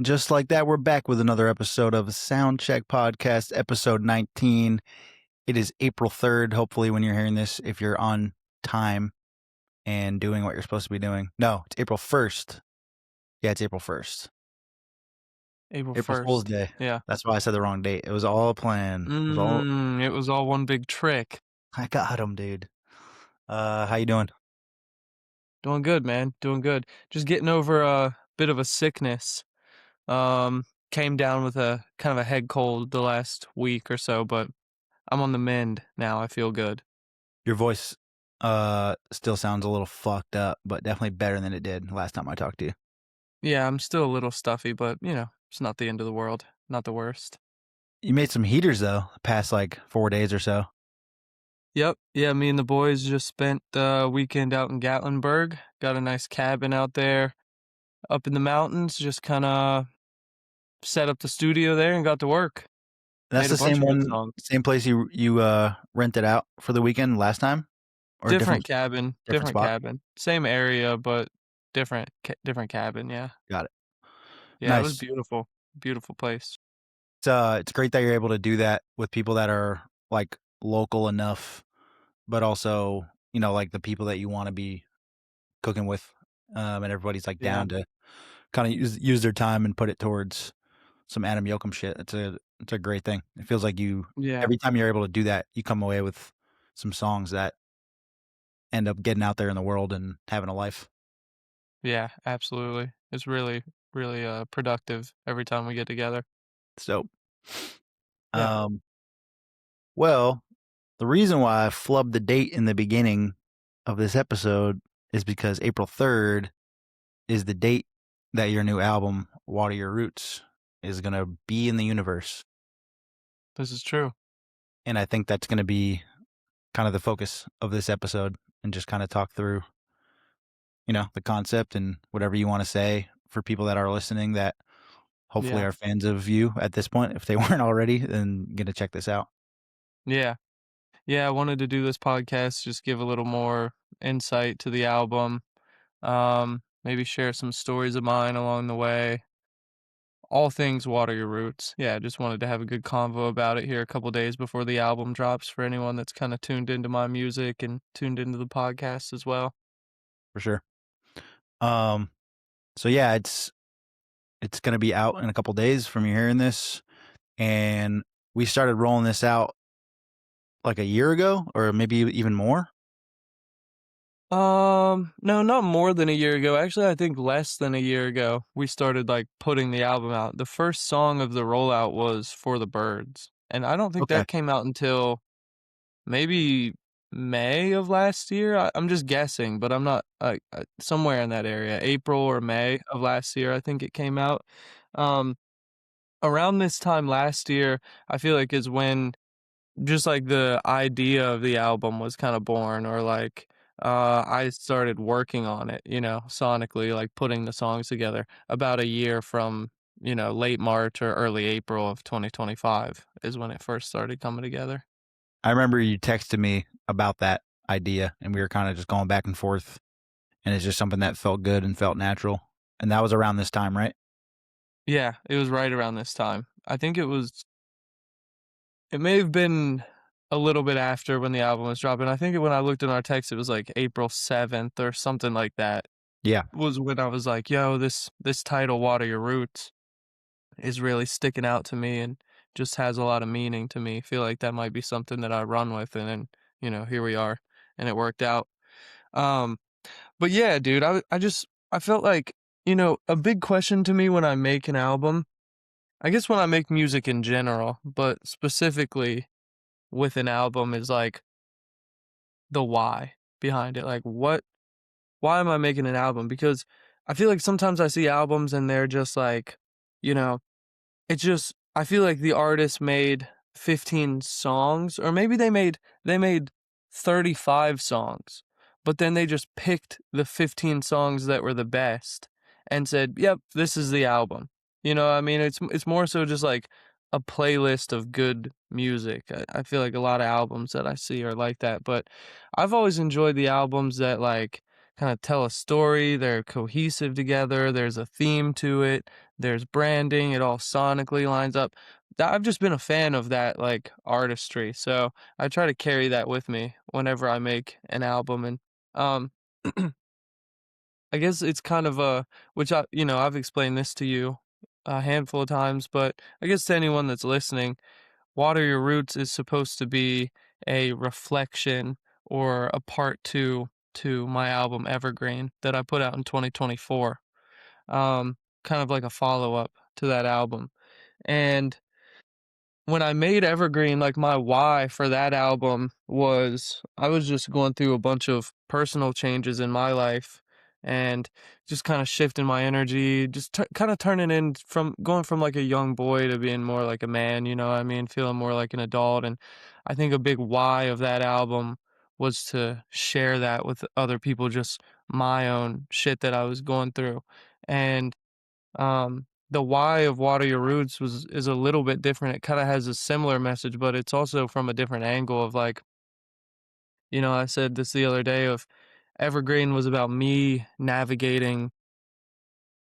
Just like that, we're back with another episode of Soundcheck Podcast, episode 19. It is April 3rd, hopefully, when you're hearing this, if you're on time and doing what you're supposed to be doing. No, it's April 1st. Yeah, it's April 1st. April April Fool's 1st. Day. Yeah. That's why I said the wrong date. It was all a plan. It was all one big trick. I got him, dude. How you doing? Doing good, man. Doing good. Just getting over a bit of a sickness. Came down with a kind of a head cold the last week or so, but I'm on the mend now. I feel good. Your voice still sounds a little fucked up, but definitely better than it did last time I talked to you. Yeah, I'm still a little stuffy, but it's not the end of the world. Not the worst. You made some heaters, though, the past, 4 days or so. Yep. Yeah, me and the boys just spent the weekend out in Gatlinburg. Got a nice cabin out there up in the mountains. Just kind of set up the studio there and got to work. That's Made a the bunch same of good one, songs. same place you rented out for the weekend last time, or Different cabin, different spot? same area, but different cabin. Yeah, Got it. yeah, it was Nice. beautiful, beautiful place. It's great that you're able to do that with people that are local enough, but also the people that you want to be cooking with, and everybody's Yeah, down to kind of use their time and put it towards some Adam Yokum shit. It's a great thing. It feels like yeah, every time you're able to do that, you come away with some songs that end up getting out there in the world and having a life. yeah, absolutely. It's really, really productive every time we get together. So, Yeah. um, well, the reason why I flubbed the date in the beginning of this episode is because April 3rd is the date that your new album, Water Your Roots, is going to be in the universe. This is true. And I think that's going to be kind of the focus of this episode, and just kind of talk through, the concept and whatever you want to say for people that are listening that hopefully Yeah, are fans of you at this point. If they weren't already, then going to check this out. yeah, yeah. I wanted to do this podcast, just give a little more insight to the album. Maybe share some stories of mine along the way. All things Water Your Roots. Yeah, just wanted to have a good convo about it here a couple days before the album drops for anyone that's kind of tuned into my music and tuned into the podcast as well. For sure. Um, so yeah, it's going to be out in a couple days from you hearing this. And we started rolling this out like a year ago, or maybe even more. No, not more than a year ago. Actually, I think less than a year ago, we started putting the album out. The first song of the rollout was For the Birds. And I don't think Okay. that came out until maybe May of last year. I'm just guessing, but I'm not somewhere in that area. April or May of last year, I think it came out. Um, Around this time last year, I feel like is when just the idea of the album was kind of born, or I started working on it, sonically, putting the songs together about a year from, late March or early April of 2025 is when it first started coming together. I remember you texted me about that idea, and we were kind of just going back and forth, and it's just something that felt good and felt natural. And that was around this time, right? Yeah, it was right around this time. I think it may have been a little bit after when the album was dropping. I think when I looked in our text, it was April 7th or something like that. Yeah. Was when I was like, yo, this title, Water Your Roots, is really sticking out to me and just has a lot of meaning to me. I feel like that might be something that I run with, and then, here we are, and it worked out. Um, but yeah, dude, I felt like, a big question to me when I make an album, I guess when I make music in general, but specifically with an album is the why behind it. Why am I making an album? Because I feel like sometimes I see albums and they're just you know, it's just I feel like the artist made 15 songs, or maybe they made 35 songs, but then they just picked the 15 songs that were the best and said, "Yep, this is the album." You know what I mean? It's more so just a playlist of good music. I feel like a lot of albums that I see are like that, but I've always enjoyed the albums that kinda tell a story, they're cohesive together, there's a theme to it, there's branding, it all sonically lines up. That I've just been a fan of that, like, artistry, so I try to carry that with me whenever I make an album, and, um, I guess it's kind of a which I've explained this to you a handful of times, but I guess to anyone that's listening, Water Your Roots is supposed to be a reflection or a part 2 to my album Evergreen that I put out in 2024, kind of like a follow-up to that album, and when I made Evergreen, like, my why for that album was I was just going through a bunch of personal changes in my life and just kinda shifting my energy, just kinda turning in from going from, like, a young boy to being more like a man, you know what I mean? Feeling more like an adult, and I think a big why of that album was to share that with other people, just my own shit that I was going through, and the why of Water Your Roots is a little bit different. It kinda has a similar message, but it's also from a different angle of, like, I said this the other day of Evergreen was about me navigating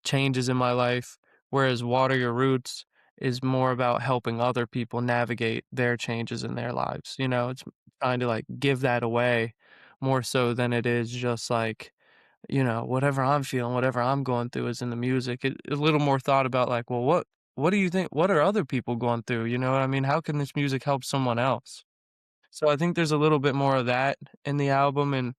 changes in my life, whereas Water Your Roots is more about helping other people navigate their changes in their lives, It's trying to, like, give that away more so than it is just, like, whatever I'm feeling, whatever I'm going through is in the music. A little more thought about like, well, what do you think? What are other people going through? You know what I mean? How can this music help someone else? So I think there's a little bit more of that in the album, and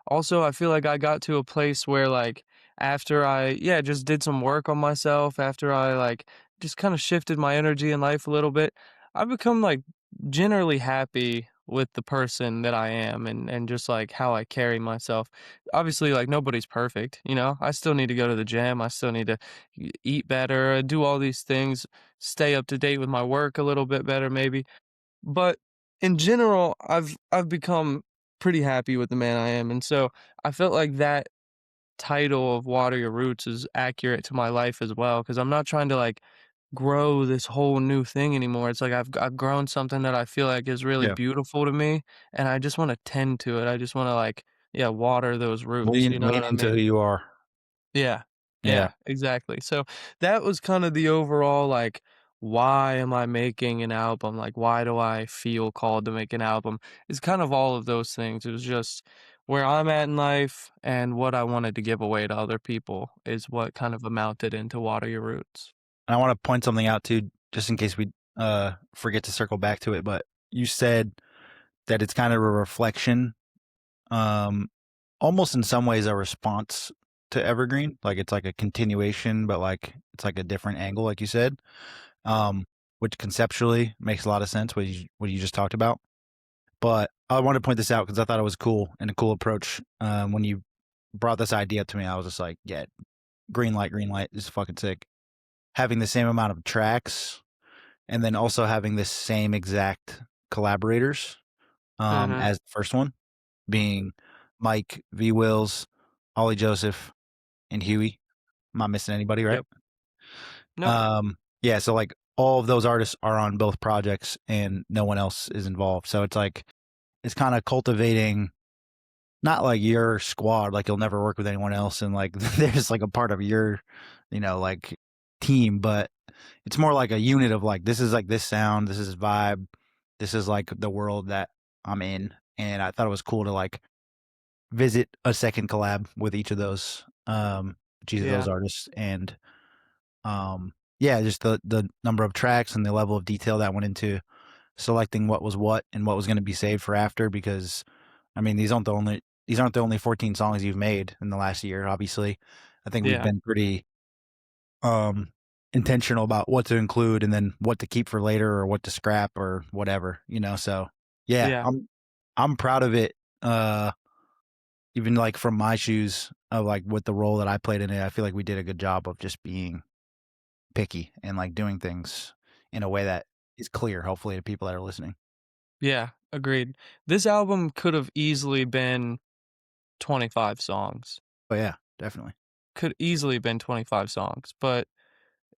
also, I feel like I got to a place where, like, after I just did some work on myself, after I, like, just kinda shifted my energy in life a little bit, I've become, like, generally happy with the person that I am and just, like, how I carry myself. Obviously, like, nobody's perfect, you know? I still need to go to the gym, I still need to eat better, do all these things, stay up to date with my work a little bit better maybe. But in general, I've become pretty happy with the man I am, and so I felt like that title of Water Your Roots is accurate to my life as well, because 'cause I'm not trying to, like, grow this whole new thing anymore. It's like I've grown something that I feel like is really Yeah. beautiful to me, and I just wanna tend to it. I just wanna, like, yeah, water those roots, Lean you know lean what I into who mean? you are. Yeah. Yeah. Yeah, exactly. So that was kind of the overall, like, why am I making an album? Like, why do I feel called to make an album? It's kind of all of those things. It was just where I'm at in life and what I wanted to give away to other people is what kind of amounted into Water Your Roots. And I wanna point something out too, just in case we, forget to circle back to it, but you said that it's kind of a reflection, um, almost in some ways a response to Evergreen, like, it's like a continuation, but, like, it's like a different angle, like you said, um, which conceptually makes a lot of sense, what you just talked about. But I wanted to point this out because I thought it was cool and a cool approach. When you brought this idea up to me, I was just like, "Yeah, green light is fucking sick." Having the same amount of tracks and then also having the same exact collaborators, Mhm. as the first one, being Mike V. Wills, Ollie Joseph, and Huey. I'm not missing anybody, right? Yep. Nope. Yeah, so, like, all of those artists are on both projects and no one else is involved, so it's like it's kinda cultivating not like your squad, like you'll never work with anyone else and like there's like a part of your, like team, but it's more like a unit of like this is like this sound, this is vibe, this is like the world that I'm in. And I thought it was cool to like visit a second collab with each of those Yeah. artists and yeah, just the number of tracks and the level of detail that went into selecting what was what and what was going to be saved for after because I mean these aren't the only 14 songs you've made in the last year obviously. I think we've Yeah. been pretty um intentional about what to include and then what to keep for later or what to scrap or whatever. So yeah, Yeah. I'm proud of it even like from my shoes of like with the role that I played in it. I feel like we did a good job of just being picky and like doing things in a way that is clear hopefully to people that are listening. Yeah. Agreed. This album could have easily been 25 songs. But yeah, definitely. Could easily been 25 songs, but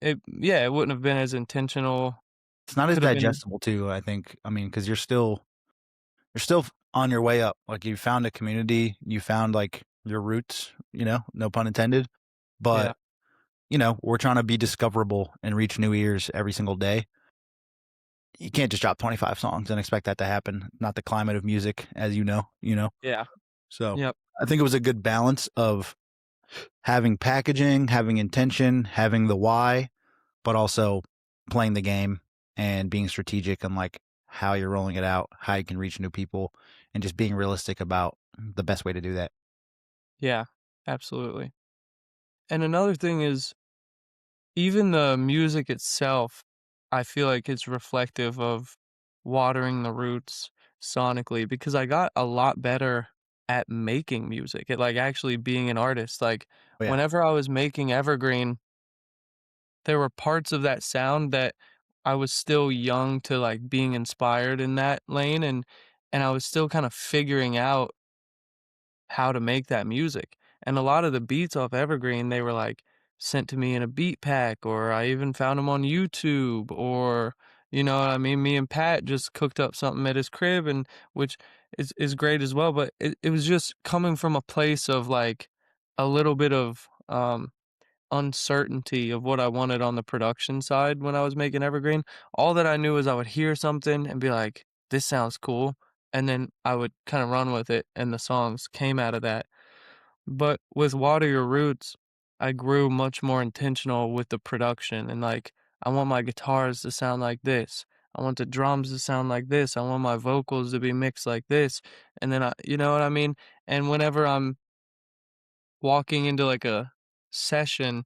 it wouldn't have been as intentional. It's not as Could have been digestible too, I think. I mean, because you're still on your way up. Like you found a community, you found like your roots, no pun intended. But, Yeah. we're trying to be discoverable and reach new ears every single day. You can't just drop 25 songs and expect that to happen. Not the climate of music, as you know. Yeah. So Yep. I think it was a good balance of having packaging, having intention, having the why, but also playing the game and being strategic on like how you're rolling it out, how you can reach new people, and just being realistic about the best way to do that. Yeah. Absolutely. And another thing is even the music itself, I feel like it's reflective of watering the roots sonically because I got a lot better at making music, at like actually being an artist. Like Oh, yeah. whenever I was making Evergreen, there were parts of that sound that I was still young to like being inspired in that lane and I was still kind of figuring out how to make that music. And a lot of the beats off Evergreen, they were like sent to me in a beat pack, or I even found them on YouTube, or you know what I mean? Me and Pat just cooked up something at his crib and which is great as well. But it was just coming from a place of like a little bit of uncertainty of what I wanted on the production side when I was making Evergreen. All that I knew is I would hear something and be like, this sounds cool. And then I would kind of run with it, and the songs came out of that. But with Water Your Roots, I grew much more intentional with the production and like, I want my guitars to sound like this. I want the drums to sound like this. I want my vocals to be mixed like this. And then you know what I mean? And whenever I'm walking into like a session,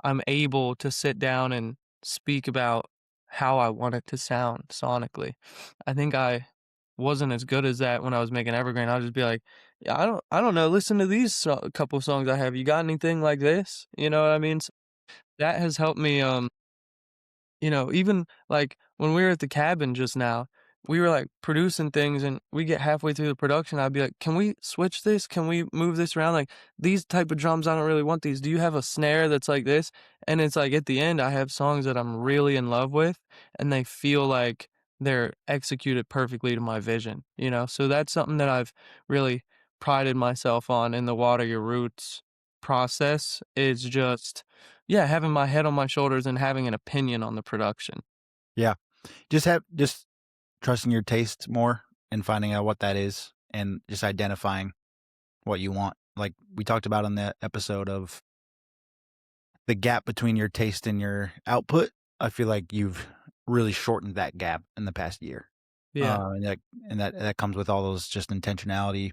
I'm able to sit down and speak about how I want it to sound sonically. I think I wasn't as good as that when I was making Evergreen. I'll just be like, "Yeah, I don't know. Listen to these couple songs I have. You got anything like this?" You know what I mean? So that has helped me. Even like when we were at the cabin just now, we were like producing things and we get halfway through the production. I'd be like, can we switch this? Can we move this around? Like these type of drums, I don't really want these. Do you have a snare that's like this? And it's like at the end, I have songs that I'm really in love with and they feel like they're executed perfectly to my vision, you know? So that's something that I've really prided myself on in the Water Your Roots process is just yeah, having my head on my shoulders and having an opinion on the production. Yeah. Just trusting your taste more and finding out what that is and just identifying what you want. Like we talked about on the episode of the gap between your taste and your output. I feel like you've really shortened that gap in the past year. Yeah. And that comes with all those just intentionality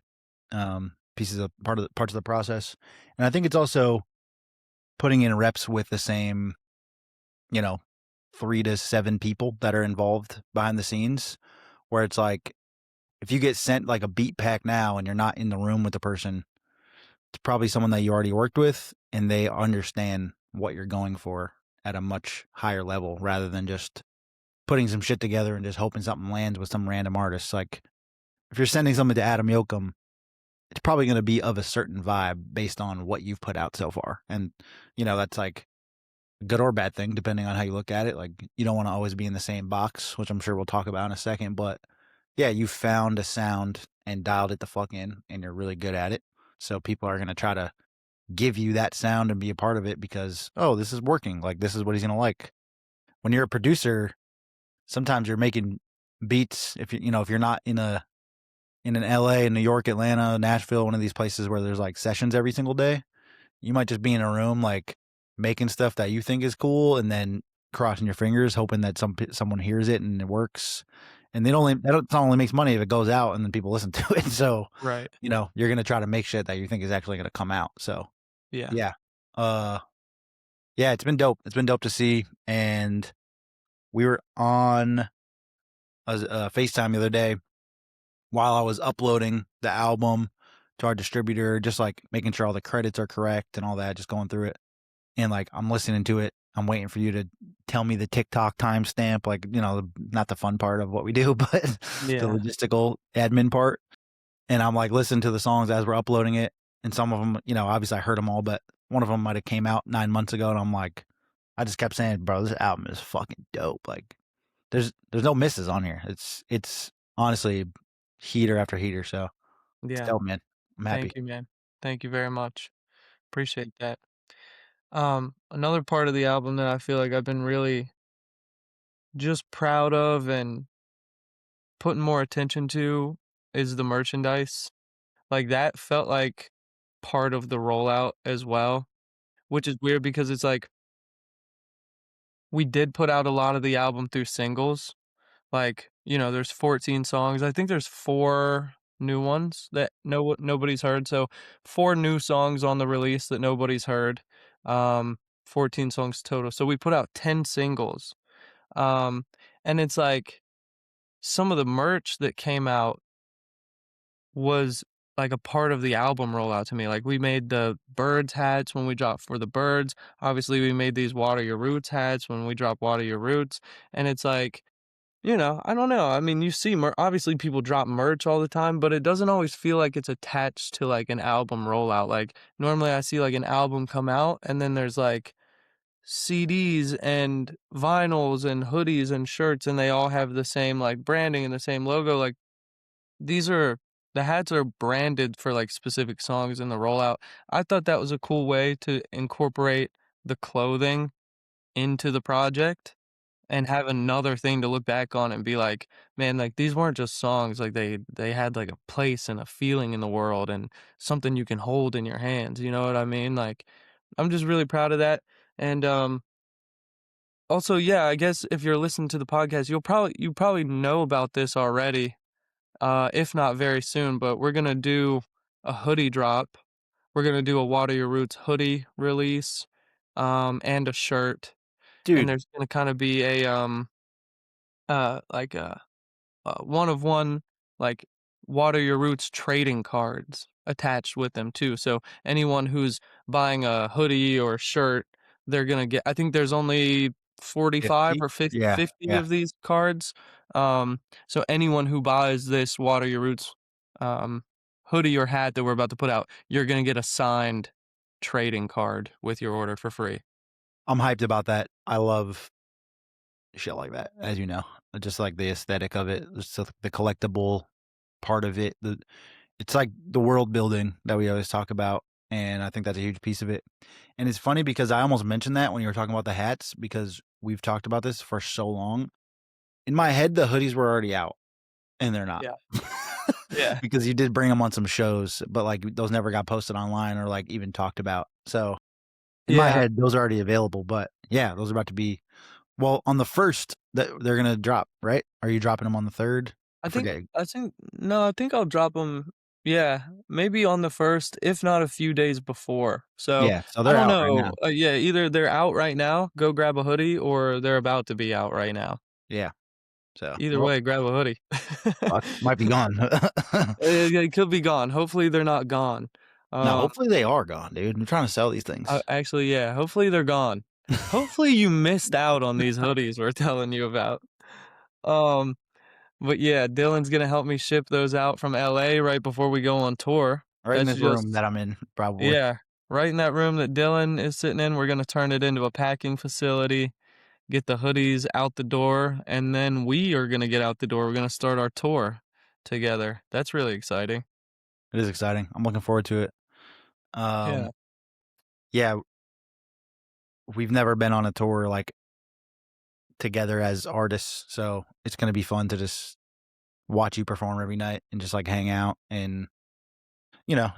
pieces of parts of the process. And I think it's also putting in reps with the same, you know, 3 to 7 people that are involved behind the scenes, where it's like, if you get sent, like, a beat pack now and you're not in the room with the person, it's probably someone that you already worked with, and they understand what you're going for at a much higher level rather than just putting some shit together and just hoping something lands with some random artist. Like, if you're sending something to Adam Yokum, it's probably gonna be of a certain vibe based on what you've put out so far, and, that's, like, good or bad thing depending on how you look at it. Like you don't want to always be in the same box, which I'm sure we'll talk about in a second. But yeah, you found a sound and dialed it the fuck in, and you're really good at it. So people are gonna try to give you that sound and be a part of it because this is working. Like this is what he's gonna like. When you're a producer, sometimes you're making beats. If you're not in an LA, New York, Atlanta, Nashville, one of these places where there's like sessions every single day, you might just be in a room, like, making stuff that you think is cool and then crossing your fingers, hoping that someone hears it and it works, and that song only makes money if it goes out and then people listen to it, so, Right. you're gonna try to make shit that you think is actually gonna come out, so, Yeah. yeah. Uh, yeah, it's been dope. It's been dope to see, and we were on FaceTime the other day while I was uploading the album to our distributor, just, like, making sure all the credits are correct and all that, just going through it. And, like, I'm listening to it. I'm waiting for you to tell me the TikTok timestamp, like, not the fun part of what we do, but the Yeah. logistical admin part. And I'm, like, listening to the songs as we're uploading it, and some of them, obviously I heard them all, but one of them might have came out 9 months ago, and I'm like, I just kept saying, "Bro, this album is fucking dope." Like, there's no misses on here. It's honestly heater after heater, so it's Yeah. dope, man. I'm happy. Thank you, man. Thank you very much. Appreciate that. Another part of the album that I feel like I've been really just proud of and putting more attention to is the merchandise. Like that felt like part of the rollout as well, which is weird because it's like we did put out a lot of the album through singles. Like, there's 14 songs. I think there's 4 new ones that nobody's heard. So 4 new songs on the release that nobody's heard. 14 songs total. So we put out 10 singles. Um, and it's like some of the merch that came out was like a part of the album rollout to me. Like we made the birds hats when we dropped for the birds. Obviously, we made these water your roots hats when we drop water your roots. And it's like, I don't know. I mean, you see, obviously people drop merch all the time, but it doesn't always feel like it's attached to like an album rollout. Like normally I see like an album come out and then there's like CDs and vinyls and hoodies and shirts and they all have the same like branding and the same logo. Like these are the hats are branded for like specific songs in the rollout. I thought that was a cool way to incorporate the clothing into the project and have another thing to look back on and be like, "Man, like, these weren't just songs, like, they had, like, a place and a feeling in the world and something you can hold in your hands," you know what I mean? Like, I'm just really proud of that, and, also, yeah, I guess if you're listening to the podcast, you probably know about this already, if not very soon, but we're gonna do a hoodie drop. We're gonna do a Water Your Roots hoodie release, and a shirt, and Dude, there's gonna kinda be a, like a one of one, like, water your roots trading cards attached with them too. So anyone who's buying a hoodie or a shirt, they're gonna get. I think there's only 45 50? or 50 Yeah, 50 yeah. of these cards. So anyone who buys this water your roots um, hoodie or hat that we're about to put out, you're gonna get a signed trading card with your order for free. I'm hyped about that. I love shit like that, as you know. Just like the aesthetic of it, just the collectible part of it. It's like the world building that we always talk about, and I think that's a huge piece of it. And it's funny because I almost mentioned that when you were talking about the hats because we've talked about this for so long. In my head, the hoodies were already out, and they're not. Yeah. Yeah. Because you did bring them on some shows, but, like, those never got posted online or, like, even talked about. So, in my Yeah. head, those are already available, but, yeah, those are about to be well, on the 1st, that they're gonna drop, right? Are you dropping them on the 3rd? I forget. I think no, I think I'll drop them. Yeah, maybe on the 1st, if not a few days before. So, Yeah, so I they're don't out right now. know, yeah, either they're out right now, go grab a hoodie, or they're about to be out right now. Yeah, so, Either well, way, grab a hoodie. fuck, might be gone. It could be gone, hopefully they're not gone. No, Um, hopefully they are gone, dude. I'm trying to sell these things. actually, yeah, hopefully they're gone. Hopefully you missed out on these hoodies we're telling you about. Um But yeah, Dylan's gonna help me ship those out from LA right before we go on tour. Right in That's this room just that I'm in, probably. yeah, right in that room that Dylan is sitting in, we're gonna turn it into a packing facility, get the hoodies out the door, and then we are gonna get out the door. We're gonna start our tour together. That's really exciting. It is exciting. I'm looking forward to it. Yeah. Um, yeah, we've never been on a tour, like, together as artists, so it's gonna be fun to just watch you perform every night and just, like, hang out and,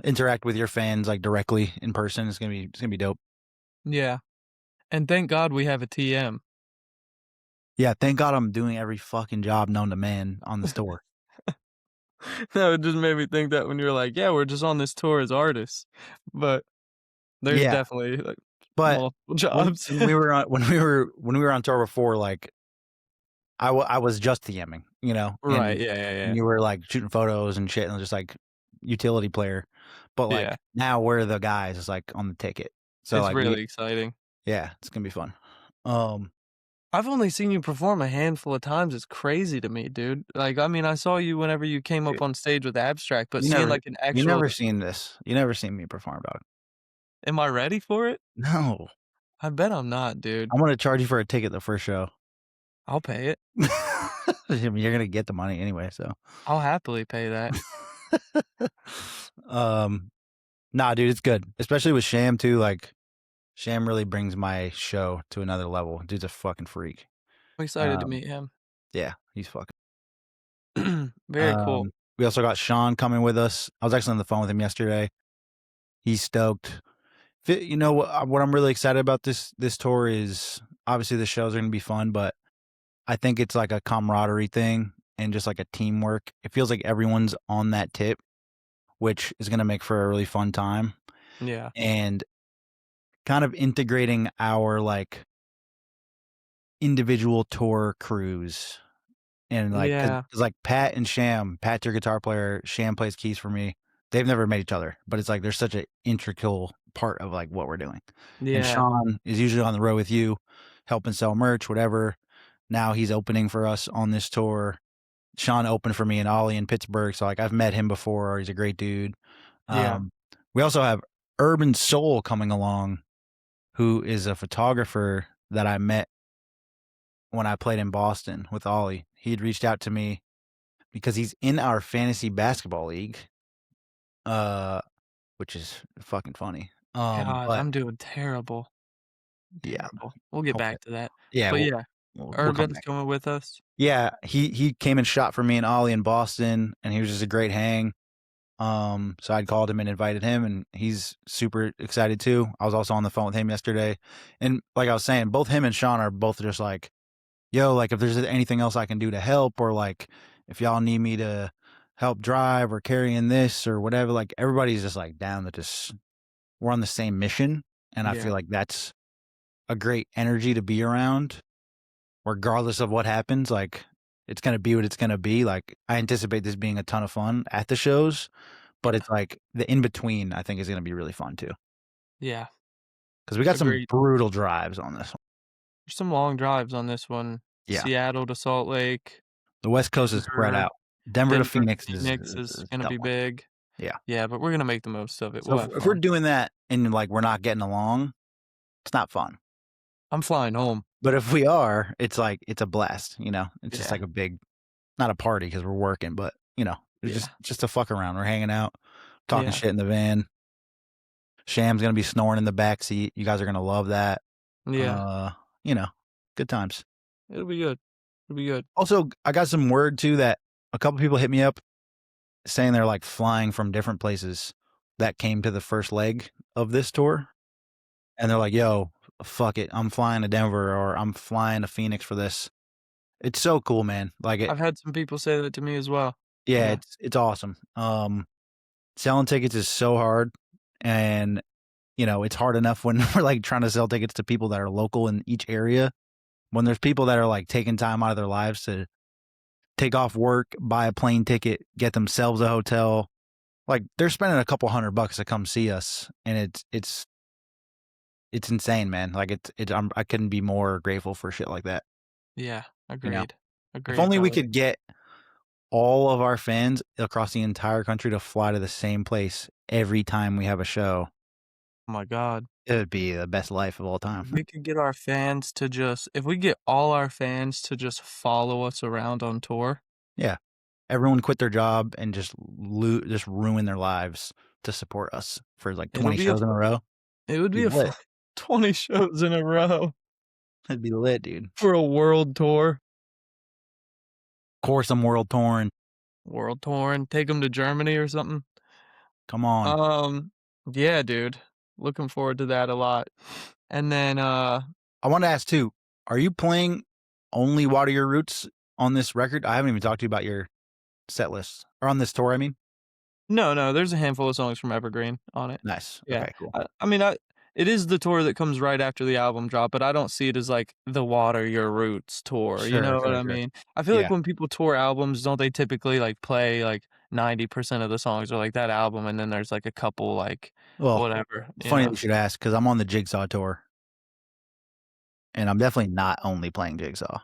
interact with your fans, like, directly in person. It's gonna be dope. Yeah. And thank God we have a TM. Yeah, thank God I'm doing every fucking job known to man on this tour. No, it just made me think that when you were like, "Yeah, we're just on this tour as artists." But there's Yeah, definitely, like, but multiple when jobs. when we were on when we were on tour before, like, I was just TMing, Right, and yeah, yeah, yeah. you were, like, shooting photos and shit and just, like, utility player, but, Yeah, like, now we're the guys is, like, on the ticket. So, it's like, we really exciting. yeah, it's gonna be fun. Um, I've only seen you perform a handful of times, it's crazy to me, dude. Like, I mean, I saw you whenever you came up dude, on stage with Abstract, but you seeing, never like, an you actual never seen this. You never seen me perform, dog. am I ready for it? No. I bet I'm not, dude. I'm gonna charge you for a ticket the first show. I'll pay it. I mean, you're gonna get the money anyway, so. I'll happily pay that. Um, nah, dude, it's good, especially with Sham too. Like, Sham really brings my show to another level. Dude's a fucking freak. I'm excited to Um, meet him. yeah, he's fucking. Very cool. We also got Sean coming with us. I was actually on the phone with him yesterday. He's stoked. You know what I'm really excited about this tour is obviously the shows are gonna be fun, but I think it's like a camaraderie thing and just like a teamwork. It feels like everyone's on that tip, which is gonna make for a really fun time. Yeah. And kind of integrating our like individual tour crews and like because Yeah. like Pat and Sham, Pat's your guitar player, Sham plays keys for me. They've never met each other, but it's like there's such an integral part of like what we're doing. And Yeah. Sean is usually on the road with you, helping sell merch, whatever. Now he's opening for us on this tour. Sean opened for me and Ollie in Pittsburgh, so like I've met him before. He's a great dude. Yeah. We also have Urban Soul coming along, who is a photographer that I met when I played in Boston with Ollie. He had reached out to me because he's in our fantasy basketball league, uh, which is fucking funny. God, But I'm doing terrible. yeah, Terrible. We'll get okay, back to that. yeah, But yeah, we'll come Urban's back. coming with us. Yeah, he came and shot for me and Ollie in Boston, and he was just a great hang. So I'd called him and invited him, and he's super excited too. I was also on the phone with him yesterday, and like I was saying, both him and Sean are both just like, "Yo, like if there's anything else I can do to help, or like if y'all need me to help drive or carry in this or whatever." Like everybody's just like down to just we're on the same mission, and I Yeah. feel like that's a great energy to be around, regardless of what happens. Like it's gonna be what it's gonna be. Like I anticipate this being a ton of fun at the shows. But Yeah. it's like the in between, I think, is gonna be really fun too, Yeah. because we got some Agreed. brutal drives on this one. There's some long drives on this one. Yeah. Seattle to Salt Lake, The West Coast is spread Denver. out. Denver to Denver to Phoenix Phoenix is is a gonna tough be one. big. Yeah. Yeah, but we're gonna make the most of it. So We'll if have if we're fun. doing that and, like, we're not getting along, it's not fun. I'm flying home. But if we are, it's like it's a blast, you know? It's just Yeah. like a big not a party because 'cause we're working, but, you know, it's Yeah. just a fuck around. We're hanging out, talking Yeah. shit in the van. Sham's gonna be snoring in the back seat. You guys are gonna love that. Yeah. Uh, you know, good times. It'll be good. It'll be good. Also, I got some word too that a couple people hit me up saying they're like flying from different places that came to the first leg of this tour. And they're like, yo, fuck it. I'm flying to Denver or I'm flying to Phoenix for this. It's so cool, man. Like it, I've had some people say that to me as well. yeah, Yeah. it's awesome. Selling tickets is so hard. And, you know, it's hard enough when we're like trying to sell tickets to people that are local in each area. When there's people that are like taking time out of their lives to take off work, buy a plane ticket, get themselves a hotel. Like they're spending a couple $100 to come see us, and it's insane, man. Like I couldn't be more grateful for shit like that. Yeah. You know, Agreed. if Agreed, only we brother. could get all of our fans across the entire country to fly to the same place every time we have a show, Oh my god. it would be the best life of all If time. we could get our fans to just if we get all our fans to just follow us around on tour, Yeah, everyone quit their job and just ruin their lives to support us for like it'll 20 be a shows in a row. it would It'd be be a lit. fun 20 shows in a row It'd be lit, dude. for a world tour. Of course, I'm world touring. World touring, take them to Germany or something. Come on. Um, yeah, dude. Looking forward to that a lot. And then, I want to ask too, are you playing only Water Your Roots on this record? I haven't even talked to you about your set list or on this tour, I mean. no, there's a handful of songs from Evergreen on it. Nice. Yeah. Okay, cool. I mean, it is the tour that comes right after the album drop, but I don't see it as like the Water Your Roots tour, you Sure, know what sure, I sure. mean? I feel like Yeah. when people tour albums, don't they typically like play like 90% of the songs or like that album and then there's like a couple like Well, whatever, it's you funny that know? you should ask because I'm on the Jigsaw tour and I'm definitely not only playing Jigsaw.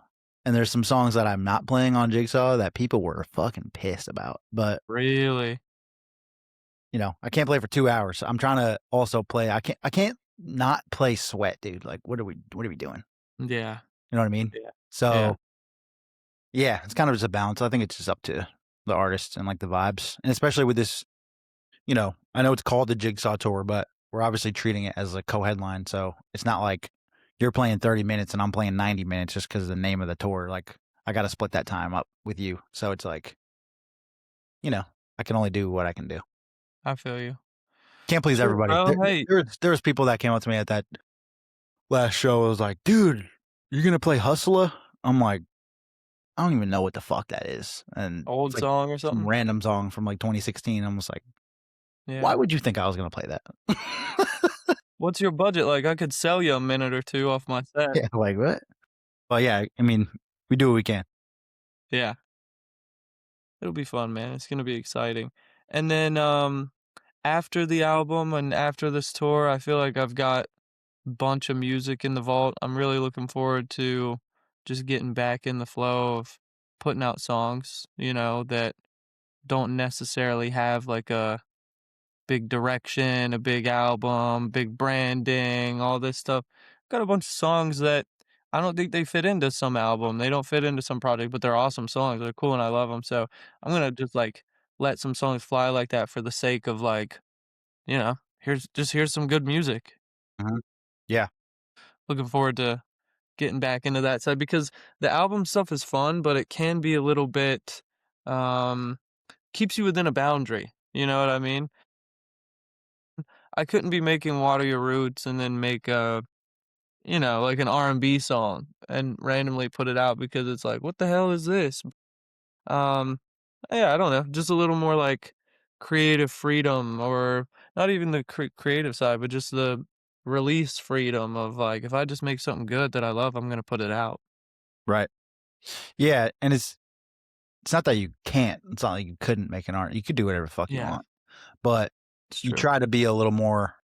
And there's some songs that I'm not playing on Jigsaw that people were fucking pissed about. But, Really? you know, I can't play for 2 hours. I'm trying to also play. I can't not play Sweat, dude. Like, what are we doing? Yeah. You know what I mean? Yeah. Yeah. So Yeah, it's kind of just a balance. I think it's just up to the artist and, like, the vibes, and especially with this, I know it's called the Jigsaw Tour, but we're obviously treating it as a co-headline, so it's not like you're playing 30 minutes and I'm playing 90 minutes just because of the name of the tour. Like, I gotta split that time up with you, so it's like, you know, I can only do what I can do. I feel you. Can't please Sweet, everybody. bro. Hey, There was people that came up to me at that last show. I was like, "Dude, you're gonna play Hustler?" I'm like, "I don't even know what the fuck that is," and it's old like song or some something? random song from, like, 2016. I'm just like, "Why Yeah. would you think I was gonna play that?" What's your budget like? I could sell you a minute or 2 off my set. Yeah, like, what? But, yeah, I mean, we do what we can. Yeah. It'll be fun, man. It's gonna be exciting. And then, after the album and after this tour, I feel like I've got a bunch of music in the vault. I'm really looking forward to just getting back in the flow of putting out songs, that don't necessarily have like a big direction, a big album, big branding, all this stuff. Got a bunch of songs that I don't think they fit into some album. They don't fit into some project, but they're awesome songs. They're cool and I love them. So I'm gonna just like let some songs fly like that for the sake of like, here's some good music. Mhm. Yeah, Looking forward to getting back into that side because the album stuff is fun, but it can be a little bit um keeps you within a boundary. You know what I mean? I couldn't be making Water Your Roots and then make a, like an R&B song and randomly put it out because it's like, what the hell is this? Um, yeah, I don't know, just a little more like creative freedom or not even the creative side, but just the release freedom of like, if I just make something good that I love, I'm gonna put it out. right. Yeah, and it's not that you can't. It's not like you couldn't make an art. You could do whatever the fuck you Yeah, want, but it's you true. try to be a little more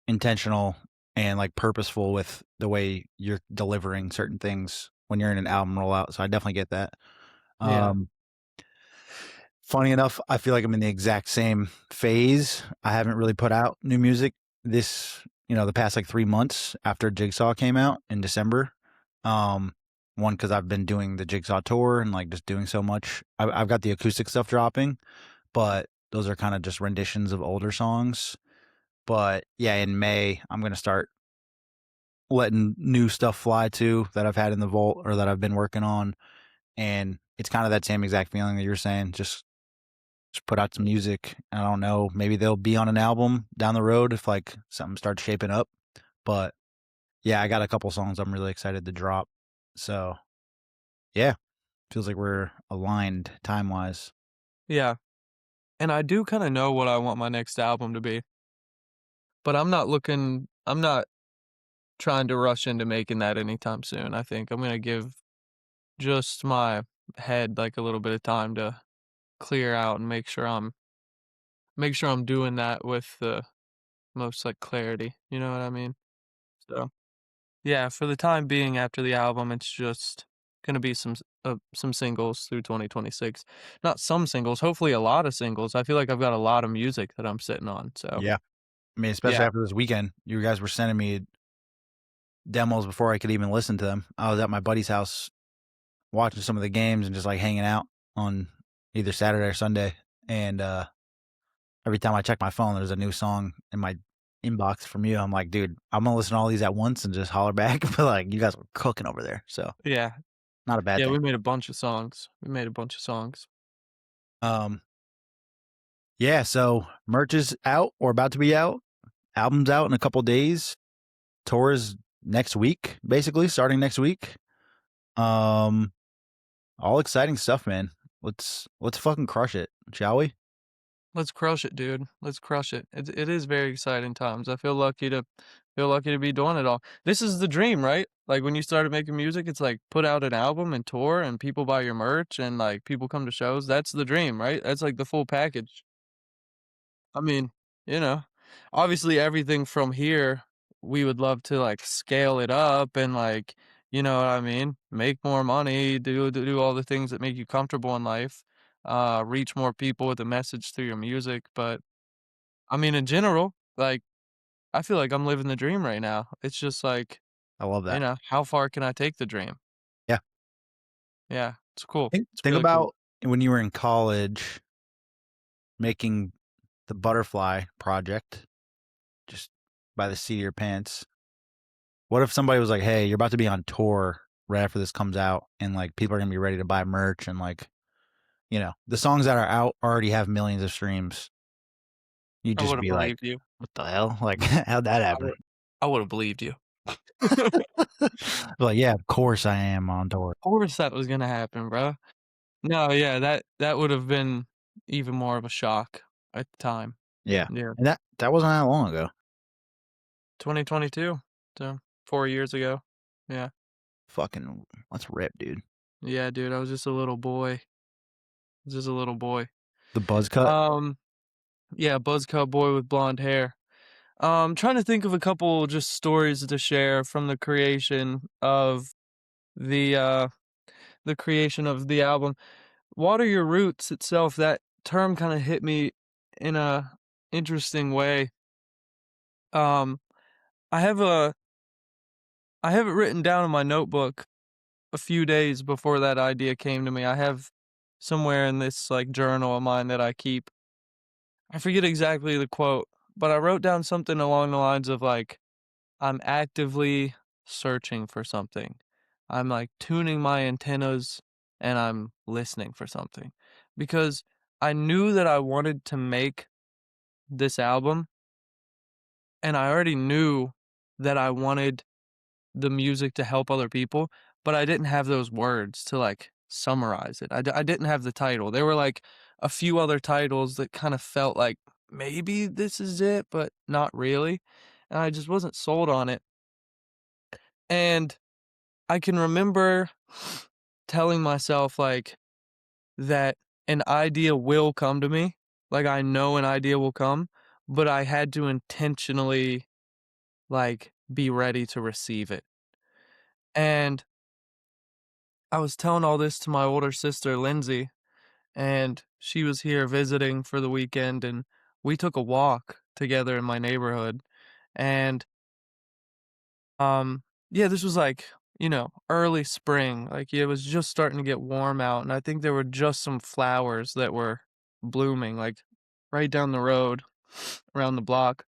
intentional and, like, purposeful with the way you're delivering certain things when you're in an album rollout, so I definitely get that. Yeah. Um, Funny enough, I feel like I'm in the exact same phase. I haven't really put out new music the past, like, 3 months after Jigsaw came out in December. Um, One, because 'cause I've been doing the Jigsaw tour and, like, just doing so much. I've got the acoustic stuff dropping, but those are kinda just renditions of older songs. But, yeah, in May, I'm gonna start letting new stuff fly too that I've had in the vault or that I've been working on, and it's kinda that same exact feeling that you're saying, just put out some music. I don't know, maybe they'll be on an album down the road if, like, something starts shaping up, but, yeah, I got a couple songs I'm really excited to drop. So, yeah, feels like we're aligned time-wise. Yeah. And I do kinda know what I want my next album to be, but I'm not trying to rush into making that anytime soon. I think I'm gonna give just my head like a little bit of time to clear out and make sure I'm doing that with the most like clarity. You know what I mean? So yeah, for the time being after the album, it's just gonna be some singles through 2026. Not some singles, hopefully a lot of singles. I feel like I've got a lot of music that I'm sitting on. So Yeah. I mean, especially yeah, after this weekend, you guys were sending me demos before I could even listen to them. I was at my buddy's house watching some of the games and just, like, hanging out on either Saturday or Sunday, and, every time I check my phone, there's a new song in my inbox from you. I'm like, "Dude, I'm gonna listen to all these at once and just holler back," but, like, you guys were cooking over there, so yeah, not a bad yeah. thing. We made a bunch of songs. We made a bunch of songs. Um, yeah, so merch is out or about to be out. Album's out in a couple days. Tour is next week, basically, starting next week. Um, all exciting stuff, man. Let's fucking crush it, shall we? Let's crush it, dude. Let's crush it. It is very exciting times. I feel lucky to be doing it all. This is the dream, right? Like when you started making music, it's like put out an album and tour and people buy your merch and like people come to shows. That's the dream, right? That's like the full package. I mean, you know, obviously everything from here, we would love to like scale it up and like, you know what I mean? Make more money, do all the things that make you comfortable in life, reach more people with a message through your music. But I mean, in general, like, I feel like I'm living the dream right now. It's just like, I love that. how far can I take the dream? Yeah, Yeah. It's cool. It's Think really cool. about when you were in college making the butterfly project just by the seat of your pants. What if somebody was like, "Hey, you're about to be on tour right after this comes out, and like people are gonna be ready to buy merch, and like the songs that are out already have millions of streams." You'd I just would have be like, believed you. "What the hell? Like, how'd that I happen?" would I would have believed you. Like, yeah, of course I am on tour. Of course that was gonna happen, bro. No, yeah, that would have been even more of a shock at the time. Yeah, Yeah. and that wasn't that long ago. 2022, so 4 years ago. Yeah. Fucking, let's rip, dude. Yeah, dude, I was just a little boy. Just a little boy. The buzz cut. Um, yeah, buzz cut boy with blonde hair. Trying to think of a couple just stories to share from the, uh the creation of the album. Water Your Roots itself, that term kinda hit me in a interesting way. Um, I have a I have it written down in my notebook a few days before that idea came to me. I have somewhere in this, like, journal of mine that I keep. I forget exactly the quote, but I wrote down something along the lines of, like, "I'm actively searching for something. I'm, like, tuning my antennas, and I'm listening for something." Because I knew that I wanted to make this album, and I already knew that I wanted the music to help other people, but I didn't have those words to, like, summarize it. I didn't have the title. There were, like, a few other titles that kinda felt like, "Maybe this is it," but not really, and I just wasn't sold on it, and I can remember telling myself, like, that an idea will come to me, like, I know an idea will come, but I had to intentionally, like, be ready to receive it, and I was telling all this to my older sister, Lindsay, and she was here visiting for the weekend, and we took a walk together in my neighborhood, and, um, yeah, this was, like, early spring, like, it was just starting to get warm out, and I think there were just some flowers that were blooming, like, right down the road around the block.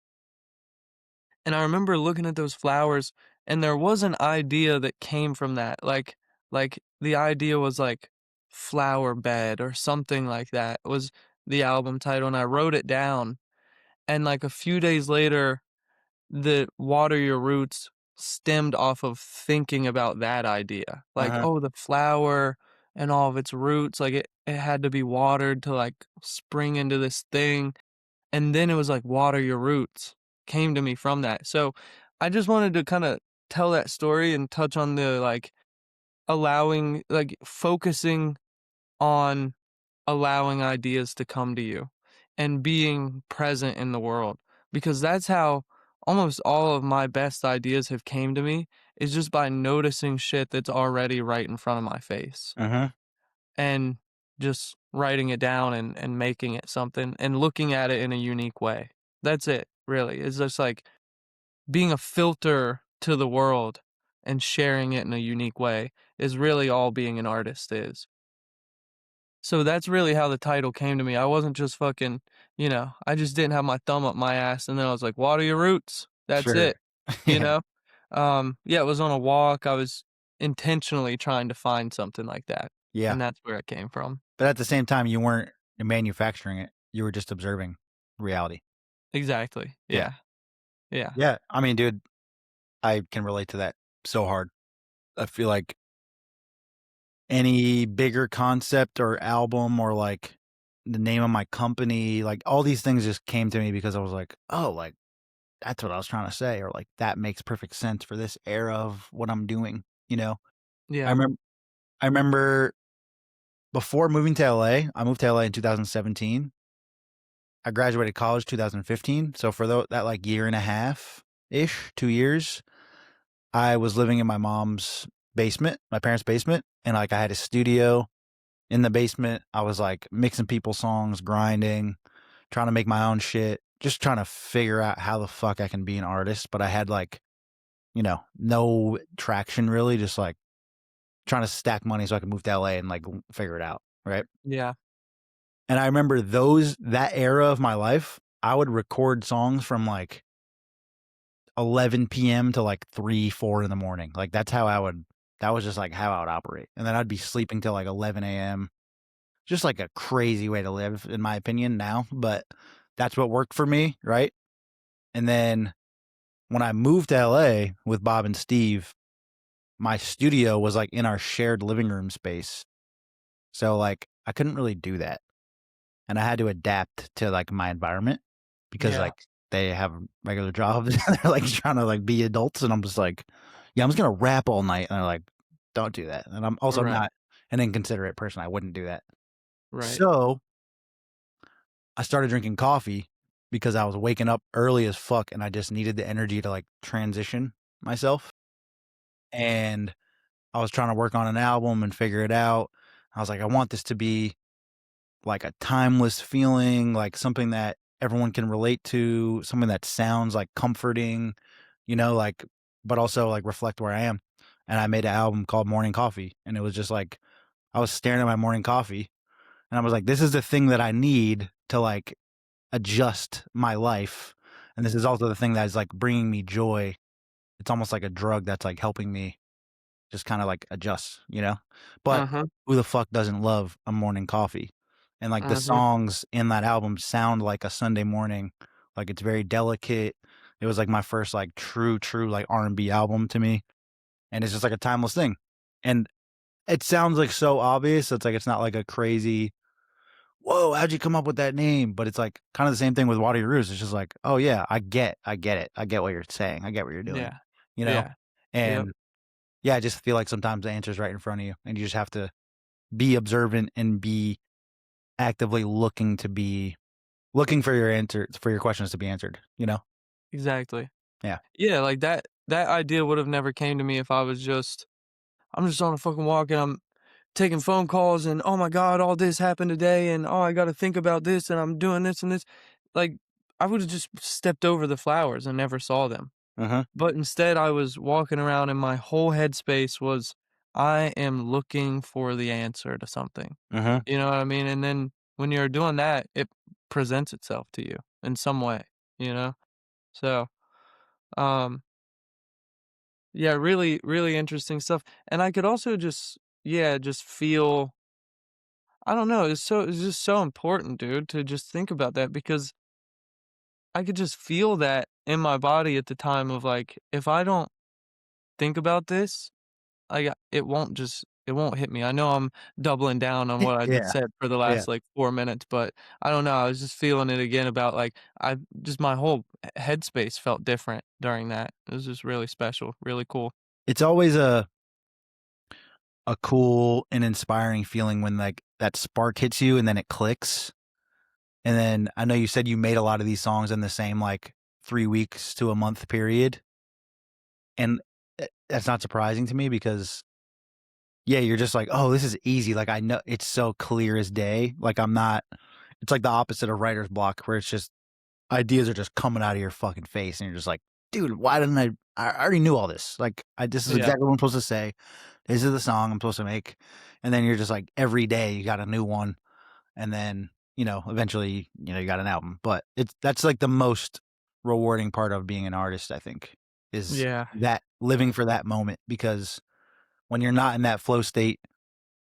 And I remember looking at those flowers, and there was an idea that came from that, like, the idea was, like, "flower bed" or something like that was the album title, and I wrote it down, and, like, a few days later, the "Water Your Roots" stemmed off of thinking about that idea, like, Uh-huh. "Oh, the flower and all of its roots, like, it had to be watered to, like, spring into this thing." And then it was like, "Water your roots," came to me from that. So, I just wanted to kinda tell that story and touch on the, like, focusing on allowing ideas to come to you and being present in the world, because that's how almost all of my best ideas have came to me, is just by noticing shit that's already right in front of my face Uh-huh. and just writing it down and making it something and looking at it in a unique way. That's it, really. It's just like being a filter to the world and sharing it in a unique way is really all being an artist is. So that's really how the title came to me. I wasn't just fucking, I just didn't have my thumb up my ass and then I was like, "Water your roots." That's Sure. it, you Yeah. know? Yeah, it was on a walk. I was intentionally trying to find something like that, Yeah. and that's where it came from. But at the same time, you weren't manufacturing it. You were just observing reality. Exactly. Yeah. Yeah. Yeah. Yeah. I mean, dude, I can relate to that so hard. I feel like any bigger concept or album or like the name of my company, like all these things just came to me because I was like, oh, like that's what I was trying to say, or like that makes perfect sense for this era of what I'm doing. I Yeah. remember, I remember before moving to LA, I moved to LA in 2017. I graduated college 2015. So for that like year and a half ish, 2 years, I was living in my mom's basement, my parents' basement, and like I had a studio in the basement. I was like mixing people's songs, grinding, trying to make my own shit, just trying to figure out how the fuck I can be an artist. But I had like, no traction really, just like trying to stack money so I could move to LA and, like, figure it out, right? Yeah. And I remember that era of my life, I would record songs from, like, 11 PM to, like, 3, 4 in the morning. Like, that was just, like, how I would operate, and then I'd be sleeping till, like, 11 AM. Just, like, a crazy way to live, in my opinion now, but that's what worked for me, right? And then when I moved to LA with Bob and Steve, my studio was, like, in our shared living room space, so, like, I couldn't really do that. And I had to adapt to, like, my environment because, Yeah. like, they have regular jobs and they're, like, trying to, like, be adults, and I'm just like, "Yeah, I'm just gonna rap all night," and they're like, "Don't do that," and I'm also Right. not an inconsiderate person, I wouldn't do that. Right. So, I started drinking coffee because I was waking up early as fuck, and I just needed the energy to, like, transition myself, and I was trying to work on an album and figure it out. I was like, "I want this to be like a timeless feeling, like something that everyone can relate to, something that sounds like comforting, like but also like reflect where I am." And I made an album called Morning Coffee, and it was just like I was staring at my morning coffee and I was like, this is the thing that I need to like adjust my life. And this is also the thing that is like bringing me joy. It's almost like a drug that's like helping me just kinda, like, adjust? But Mhm. who the fuck doesn't love a morning coffee? And, like, the Mhm. songs in that album sound like a Sunday morning, like, it's very delicate. It was, like, my first, like, true, like, R&B album to me, and it's just, like, a timeless thing. And it sounds, like, so obvious, it's like it's not, like, a crazy, "Whoa, how'd you come up with that name?" But it's, like, kinda the same thing with Water Your Roots, it's just like, "Oh, yeah, I get it. I get what you're saying. I get what you're doing." Yeah. You know? Yeah. Yep. And yeah, I just feel like sometimes the answer's right in front of you, and you just have to be observant and be actively looking for your questions to be answered? Exactly. Yeah. Yeah, like, that idea would've never came to me if I'm just on a fucking walk and I'm taking phone calls and, "Oh my god, all this happened today," and, "Oh, I gotta think about this, and I'm doing this and this." Like, I would've just stepped over the flowers and never saw them. Uh-huh. But instead, I was walking around and my whole headspace was, "I am looking for the answer to something." Uh-huh. You know what I mean? And then when you're doing that, it presents itself to you in some way, you know? So, um, yeah, really, really interesting stuff. And I could also just, yeah, just feel, I don't know, it's just so important, dude, to just think about that because I could just feel that in my body at the time of like, if I don't think about this, it won't hit me. I know I'm doubling down on what I just Yeah. said for the Yeah. last, like, 4 minutes, but I don't know, I was just feeling it again about, like, I just my whole headspace felt different during that. It was just really special, really cool. It's always a cool and inspiring feeling when, like, that spark hits you and then it clicks. And then I know you said you made a lot of these songs in the same, like, 3 weeks to a month period, and, that's not surprising to me because, yeah, you're just like, "Oh, this is easy." Like, I know it's so clear as day. Like, I'm not it's like the opposite of writer's block where it's just ideas are just coming out of your fucking face, and you're just like, "Dude, why didn't I already knew all this. Like, this is Yeah, exactly what I'm supposed to say. This is the song I'm supposed to make." And then you're just like, every day you got a new one, and then, eventually, you got an album. But that's like the most rewarding part of being an artist, I think, is yeah, that living yeah, for that moment because when you're not in that flow state,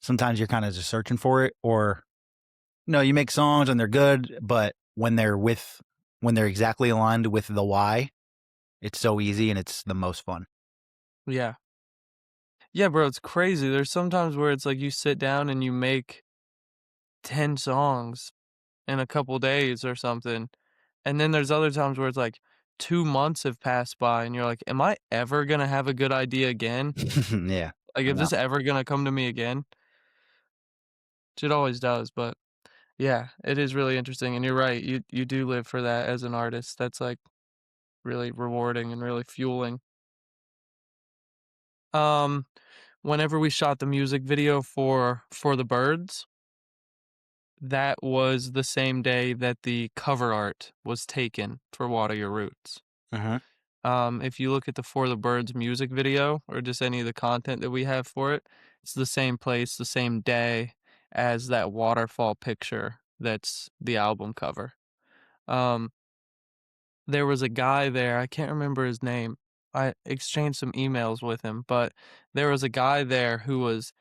sometimes you're kinda just searching for it or, you make songs and they're good, but when they're exactly aligned with the why, it's so easy and it's the most fun. yeah. Yeah, bro, it's crazy. There's sometimes where it's like you sit down and you make 10 songs in a couple days or something, and then there's other times where it's like 2 months have passed by and you're like, "Am I ever gonna have a good idea again? Yeah, Like, I is know. this ever gonna come to me again?" Which it always does, but yeah, it is really interesting, and you're right, you do live for that as an artist. That's, like, really rewarding and really fueling. Um, Whenever we shot the music video for the birds, that was the same day that the cover art was taken for Water Your Roots. Mhm. If you look at the For the Birds music video or just any of the content that we have for it, it's the same place, the same day as that waterfall picture that's the album cover. Um, there was a guy there, I can't remember his name. I exchanged some emails with him, but there was a guy there who was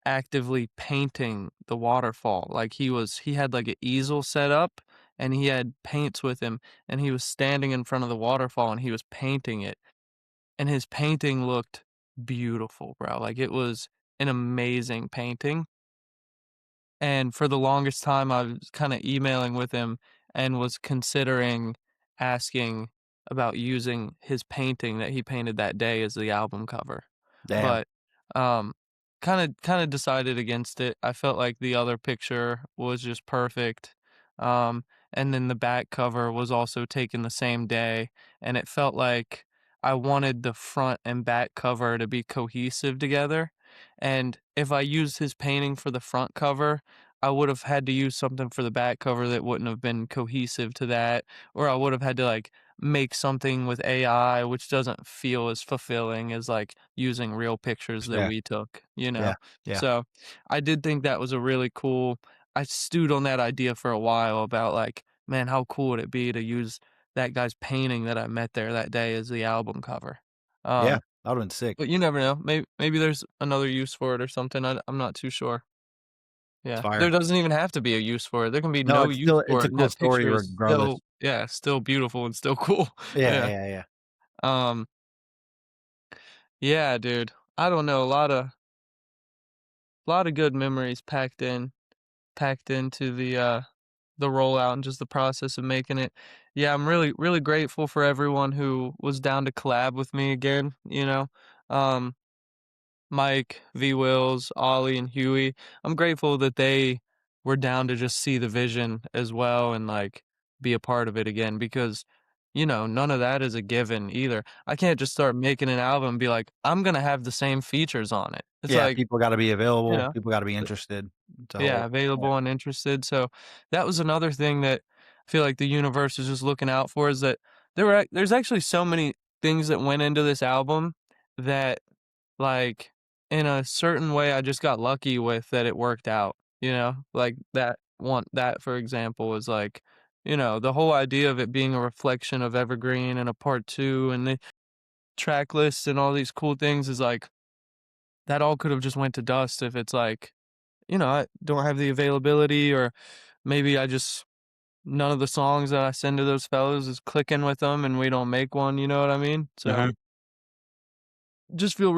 actively painting the waterfall. Like he had like an easel set up and he had paints with him and he was standing in front of the waterfall and he was painting it. And his painting looked beautiful, bro. Like it was an amazing painting. And for the longest time, I was kinda emailing with him and was considering asking about using his painting that he painted that day as the album cover. Damn. But, um, kinda decided against it. I felt like the other picture was just perfect. And then the back cover was also taken the same day, and it felt like I wanted the front and back cover to be cohesive together. And if I used his painting for the front cover, I would have had to use something for the back cover that wouldn't have been cohesive to that, or I would have had to, like, make something with AI, which doesn't feel as fulfilling as, like, using real pictures that Yeah. we took, you Yeah. know? Yeah. So, I did think that was a really cool I stewed on that idea for a while about, like, man, how cool would it be to use that guy's painting that I met there that day as the album cover? Yeah. Um, That would've been sick. but you never know. Maybe there's another use for it or something. I'm not too sure. It's Yeah. There fire. doesn't even have to be a use for it. There can be No, no use it's for a it, and cool that story picture is regardless. still yeah, still beautiful and still cool. Yeah, Yeah. yeah, yeah. Um, yeah, dude. I don't know, a lot of good memories packed into the rollout and just the process of making it. Yeah, I'm really, really grateful for everyone who was down to collab with me again, you know? Um, Mike, V Wills, Ollie, and Huey. I'm grateful that they were down to just see the vision as well and like be a part of it again because none of that is a given either. I can't just start making an album and be like, I'm gonna have the same features on it. It's Yeah, like, people gotta be you available, know, people gotta be interested. It's a yeah, whole available and interested. So that was another thing that I feel like the universe is just looking out for is that there's actually so many things that went into this album that like, in a certain way, I just got lucky with that it worked out, you know? Like, that, for example, was like, the whole idea of it being a reflection of Evergreen and a part 2 and the track list and all these cool things is like, that all could have just went to dust if it's like, I don't have the availability or maybe I just none of the songs that I send to those fellows is clicking with them and we don't make one, you know what I mean? So Mhm. just feel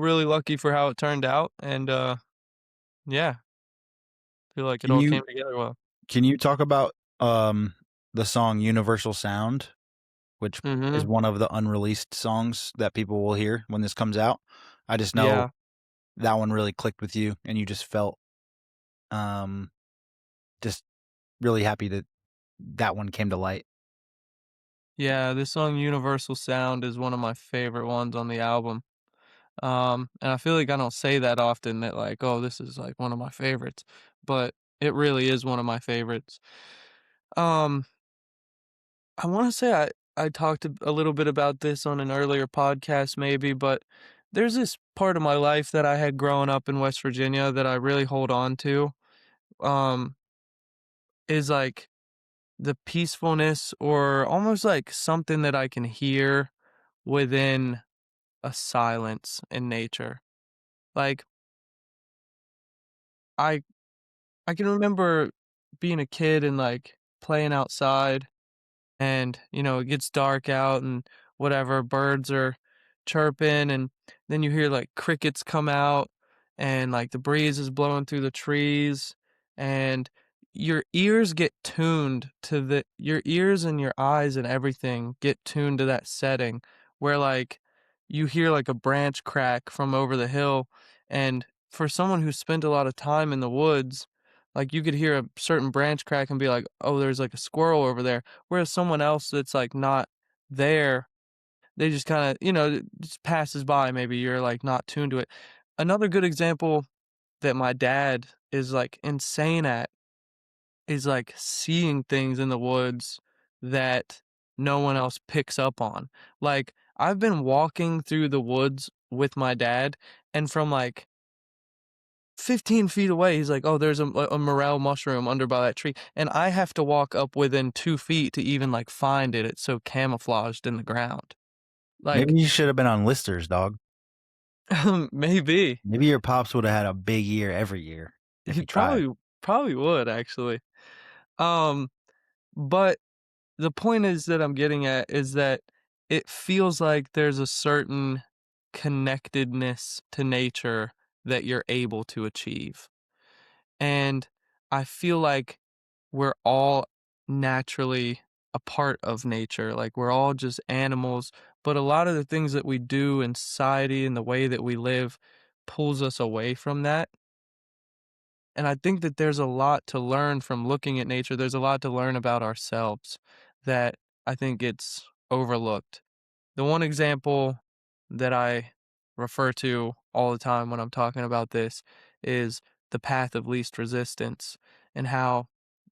really lucky for how it turned out and yeah, feel like it Can all you came together well. can you talk about, the song "Universal Sound," which is Mhm. one of the unreleased songs that people will hear when this comes out? I just know Yeah. that one really clicked with you, and you just felt, um, just really happy that that one came to light. Yeah, this song "Universal Sound" is one of my favorite ones on the album. And I feel like I don't say that often that like, "Oh, this is like one of my favorites," but it really is one of my favorites. Um, I wanna say I talked a little bit about this on an earlier podcast maybe, but there's this part of my life that I had growing up in West Virginia that I really hold on to, um, is like the peacefulness or almost like something that I can hear within a silence in nature. Like I I can remember being a kid and like playing outside and it gets dark out and whatever birds are chirping and then you hear like crickets come out and like the breeze is blowing through the trees and your ears and your eyes and everything get tuned to that setting where like you hear like a branch crack from over the hill and for someone who spent a lot of time in the woods like you could hear a certain branch crack and be like, oh, there's like a squirrel over there. Whereas someone else that's, like, not there, they just kinda, just passes by, maybe you're, like, not tuned to it. Another good example that my dad is, like, insane at is, like, seeing things in the woods that no one else picks up on. Like, I've been walking through the woods with my dad, and from, like 15 feet away, he's like, "Oh, there's a morel mushroom under by that tree," and I have to walk up within 2 feet to even, like, find it, it's so camouflaged in the ground. Maybe Like, you should have been on listers, dog. maybe. Maybe your pops would have had a big year every year if He he tried. probably would, actually. Um, but the point is that I'm getting at is that it feels like there's a certain connectedness to nature that you're able to achieve. And I feel like we're all naturally a part of nature. Like we're all just animals, but a lot of the things that we do in society and the way that we live pulls us away from that. And I think that there's a lot to learn from looking at nature. There's a lot to learn about ourselves that I think gets overlooked. The one example that I refer to all the time when I'm talking about this is the path of least resistance and how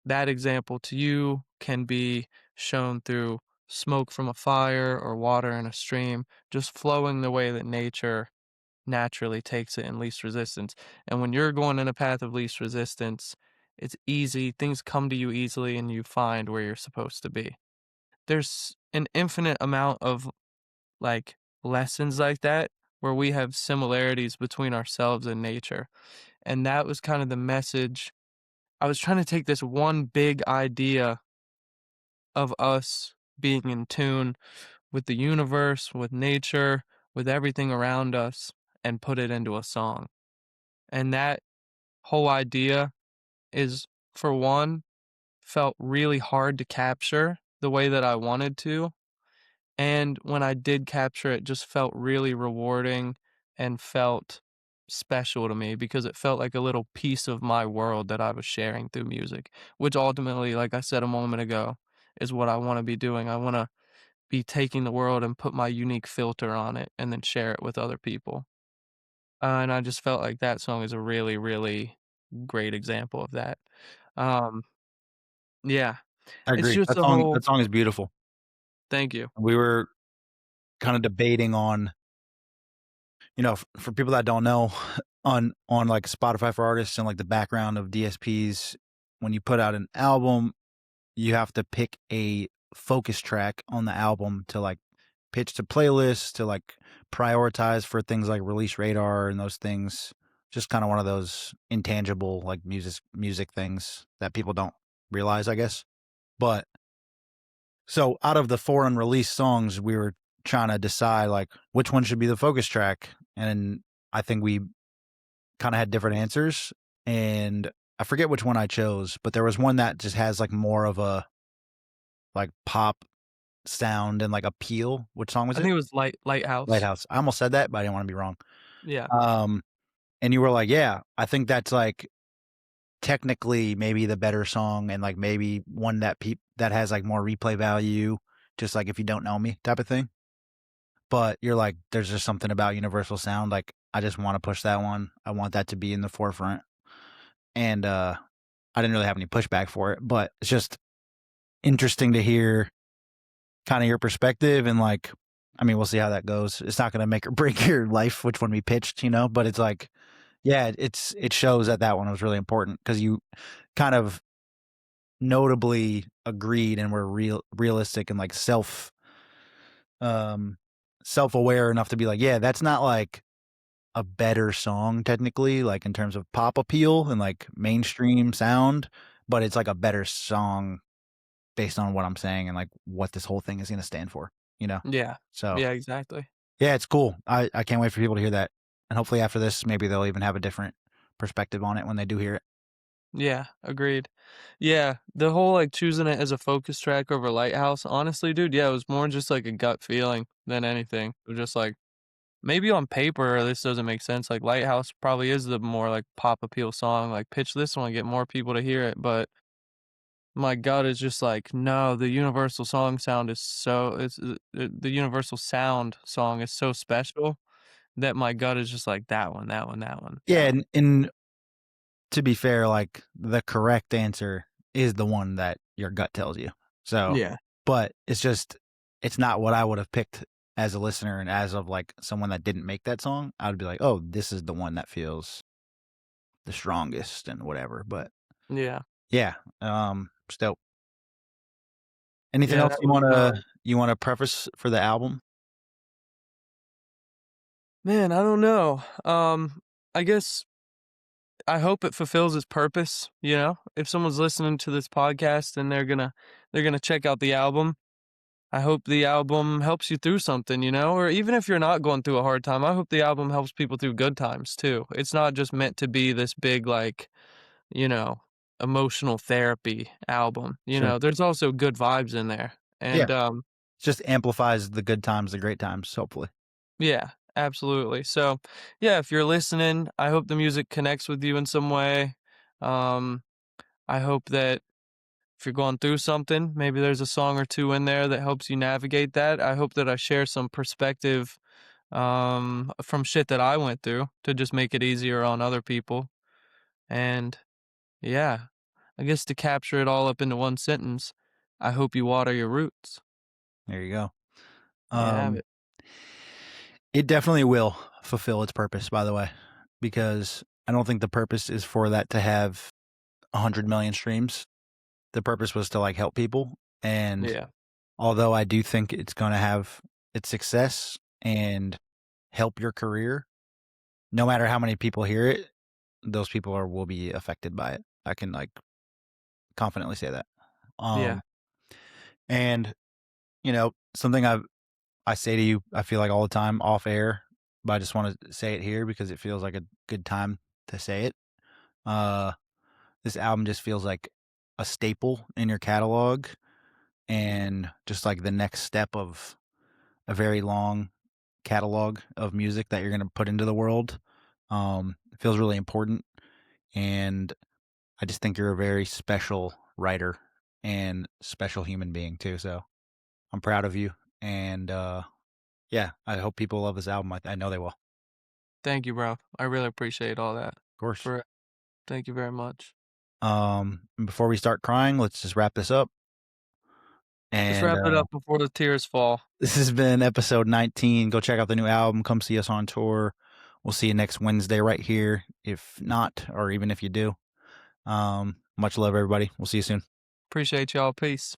that example to you can be shown through smoke from a fire or water in a stream, just flowing the way that nature naturally takes it in least resistance. And when you're going in a path of least resistance, it's easy, things come to you easily, and you find where you're supposed to be. There's an infinite amount of like lessons like that where we have similarities between ourselves and nature. And that was kind of the message. I was trying to take this one big idea of us being in tune with the universe, with nature, with everything around us, and put it into a song. And that whole idea is, for one, felt really hard to capture the way that I wanted to. And when I did capture it, just felt really rewarding and felt special to me because it felt like a little piece of my world that I was sharing through music, which ultimately, like I said a moment ago, is what I want to be doing. I want to be taking the world and put my unique filter on it and then share it with other people. And I just felt like that song is a really, really great example of that. Um, yeah, I it's agree. just That a song whole that song is beautiful. thank you. We were kinda debating on, for people that don't know, on, like, Spotify for artists and, like, the background of DSPs, when you put out an album, you have to pick a focus track on the album to, like, pitch to playlists, to, like, prioritize for things like release radar and those things. Just kinda one of those intangible, like, music things that people don't realize, I guess. But so out of the 4 unreleased songs, we were trying to decide, like, which one should be the focus track, and I think we kinda had different answers, and I forget which one I chose, but there was one that just has, like, more of a, like, pop sound and, like, appeal. Which song was I it? think it was Lighthouse. Lighthouse. I almost said that, but I didn't wanna be wrong. Yeah. Um, and you were like, "Yeah, I think that's, like, technically maybe the better song and, like, maybe one that has, like, more replay value, just, like, if you don't know me type of thing." But you're like, "There's just something about universal sound, like, I just wanna push that one. I want that to be in the forefront." And, I didn't really have any pushback for it, but it's just interesting to hear kinda your perspective and, like, I mean, we'll see how that goes. It's not gonna make or break your life which one we pitched, but it's like, yeah, it shows that that one was really important because you kind of notably agreed and were realistic and, like, um, self-aware enough to be like, "Yeah, that's not, like, a better song technically, like, in terms of pop appeal and, like, mainstream sound, but it's, like, a better song based on what I'm saying and, like, what this whole thing is gonna stand for," you know? Yeah. So, Yeah, exactly. yeah, it's cool. I can't wait for people to hear that, and hopefully after this, maybe they'll even have a different perspective on it when they do hear it. Yeah, agreed. Yeah, the whole, like, choosing it as a focus track over Lighthouse, honestly, dude, yeah, it was more just like a gut feeling than anything. It was just like, maybe on paper, this doesn't make sense, like, Lighthouse probably is the more, like, pop appeal song, like, pitch this one, get more people to hear it, but my gut is just like, no, the universal song sound is so the universal sound song is so special that my gut is just like, that one, that one, that one, that Yeah, one. and to be fair, like, the correct answer is the one that your gut tells you. So, Yeah. but it's not what I would have picked as a listener and as of, like, someone that didn't make that song. I would be like, "Oh, this is the one that feels the strongest and whatever. But Yeah. yeah, still. Anything Yeah, else that was, you wanna preface for the album? man, I don't know. I guess I hope it fulfills its purpose, you know? If someone's listening to this podcast and they're gonna check out the album, I hope the album helps you through something, you know? Or even if you're not going through a hard time, I hope the album helps people through good times too. It's not just meant to be this big, like, you know, emotional therapy album, you Sure. know? There's also good vibes in there. Yeah. And, Just amplifies the good times, the great times, hopefully. yeah, absolutely. So, yeah, if you're listening, I hope the music connects with you in some way. Um, I hope that if you're going through something, maybe there's a song or two in there that helps you navigate that. I hope that I share some perspective from shit that I went through to just make it easier on other people. And yeah, I guess to capture it all up into one sentence, I hope you water your roots. There you go. There you have Um, it. it definitely will fulfill its purpose, by the way, because I don't think the purpose is for that to have 100 million streams. The purpose was to, like, help people, and Yeah. although I do think it's gonna have its success and help your career, no matter how many people hear it, those people will be affected by it. I can, like, confidently say that. Yeah. Um, and, something I say to you, I feel like all the time off air, but I just wanna say it here because it feels like a good time to say it. Uh, this album just feels like a staple in your catalog and just like the next step of a very long catalog of music that you're gonna put into the world. It feels really important, and I just think you're a very special writer and special human being too, so I'm proud of you, and, yeah, I hope people love this album. I know they will. Of Thank you, bro. I really appreciate all that. course. For Thank you very much. Before we start crying, let's just wrap this up, Let's and, wrap it up before the tears fall. this has been episode 19. Go check out the new album. Come see us on tour. We'll see you next Wednesday right here. If not, or even if you do, much love, everybody. We'll see you soon. Appreciate y'all. Peace.